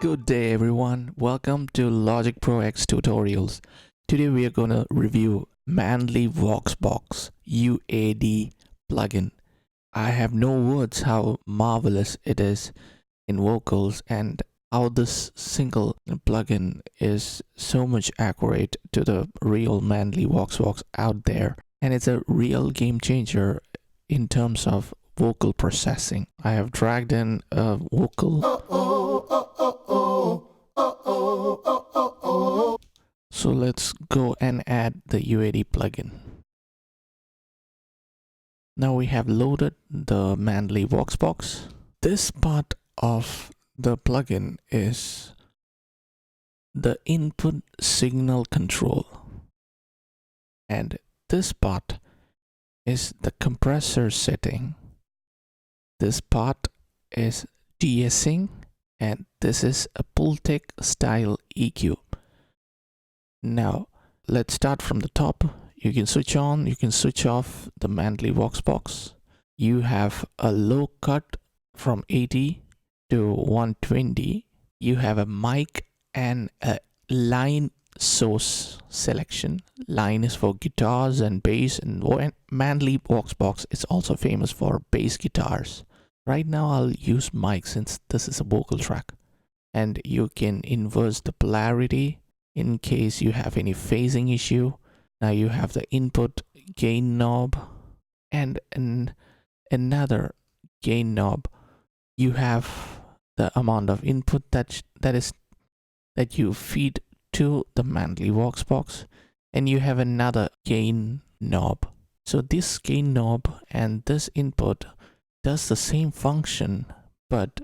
Good day everyone, welcome to Logic Pro X tutorials. Today we are going to review Manley VOXBOX UAD plugin. I have no words how marvelous it is in vocals and how this single plugin is so much accurate to the real Manley VOXBOX out there, and it's a real game changer in terms of vocal processing. I have dragged in a vocal. So let's go and add the UAD plugin. Now we have loaded the Manley VOXBOX. This part of the plugin is the input signal control, and this part is the compressor setting. This part is de-essing, and this is a Pultec style EQ. Now let's start from the top. You can switch on, you can switch off the Manley VOXBOX. You have a low cut from 80 to 120. You have a mic and a line source selection. Line is for guitars and bass, and Manley VOXBOX is also famous for bass guitars. Right now I'll use mic since this is a vocal track, and you can inverse the polarity in case you have any phasing issue. Now you have the input gain knob and another gain knob. You have the amount of input that you feed to the Manley VOXBOX, and you have another gain knob. So this gain knob and this input does the same function, but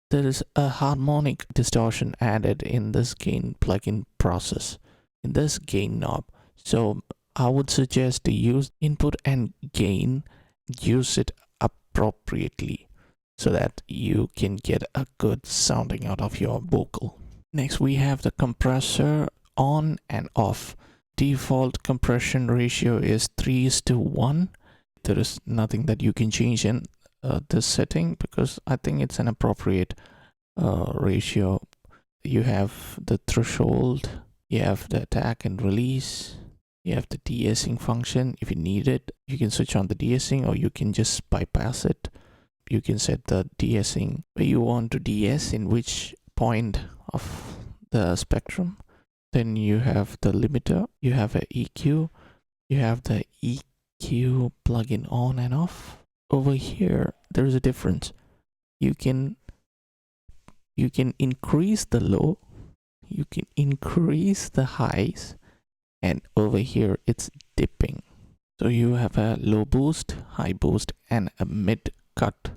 there is a harmonic distortion added in this gain plugin process, in this gain knob. So I would suggest to use input and gain, use it appropriately so that you can get a good sounding out of your vocal. Next we have the compressor on and off. Default compression ratio is 3:1. There is nothing that you can change in this setting because I think it's an appropriate ratio. You have the threshold, you have the attack and release, you have the de-essing function. If you need it, you can switch on the de-essing, or you can just bypass it. You can set the de-essing where you want to de-ess, in which point of the spectrum. Then you have the limiter, you have a EQ, you have the EQ plugin on and off. Over here there's a difference. You can increase the low, you can increase the highs, and over here it's dipping. So you have a low boost, high boost, and a mid cut,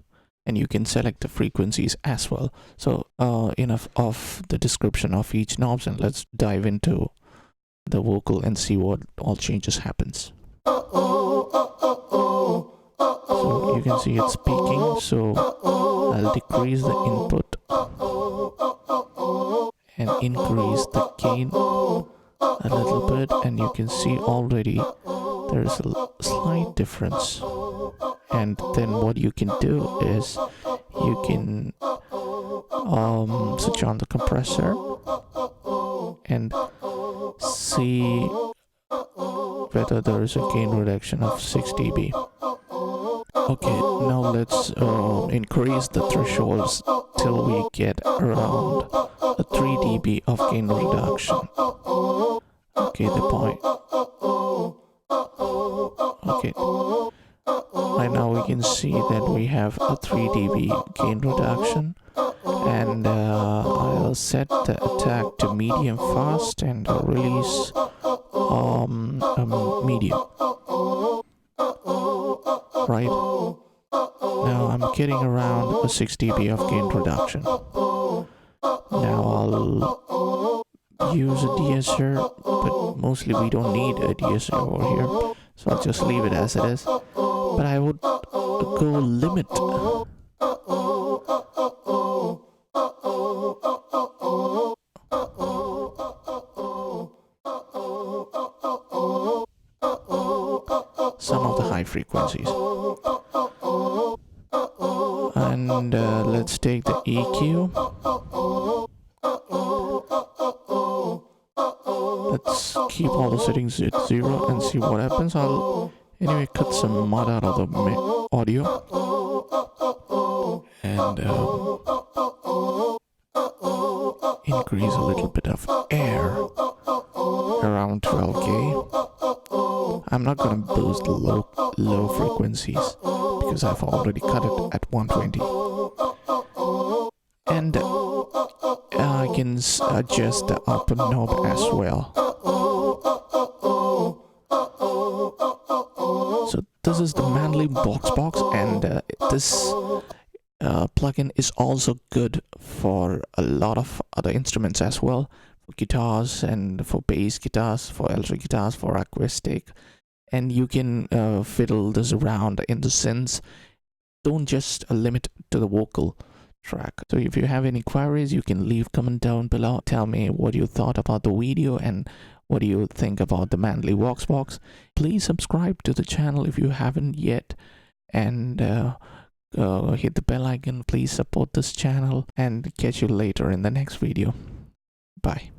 and you can select the frequencies as well. So enough of the description of each knobs, and let's dive into the vocal and see what all changes happens. So you can see it's peaking, so I'll decrease the input and increase the gain a little bit, and you can see already there's a slight difference. And then what you can do is you can switch on the compressor and see whether there is a gain reduction of 6 dB. Okay, now let's increase the thresholds till we get around a 3 dB of gain reduction. Okay, the point. Okay, right now we can see that we have a 3 dB gain reduction, and I'll set the attack to medium fast and release medium. Right now I'm getting around a 6 dB of gain reduction. Now I'll use a de-esser, but mostly we don't need a de-esser over here, so I'll just leave it as it is. But I would go limit. Some of the high frequencies. And let's take the EQ keep all the settings at 0 and see what happens. I'll anyway cut some mud out of the audio and increase a little bit of air around 12K. I'm not gonna boost low frequencies because I've already cut it at 120. And I can adjust the up knob as well. So this is the Manley VoxBox, and this plugin is also good for a lot of other instruments as well, for guitars and for bass guitars, for electric guitars, for acoustic, and you can fiddle this around in the synths. Don't just limit to the vocal track. So if you have any queries, you can leave comment down below. Tell me what you thought about the video and what do you think about the Manley VoxBox. Please subscribe to the channel if you haven't yet, and hit the bell icon. Please support this channel, and catch you later in the next video. Bye.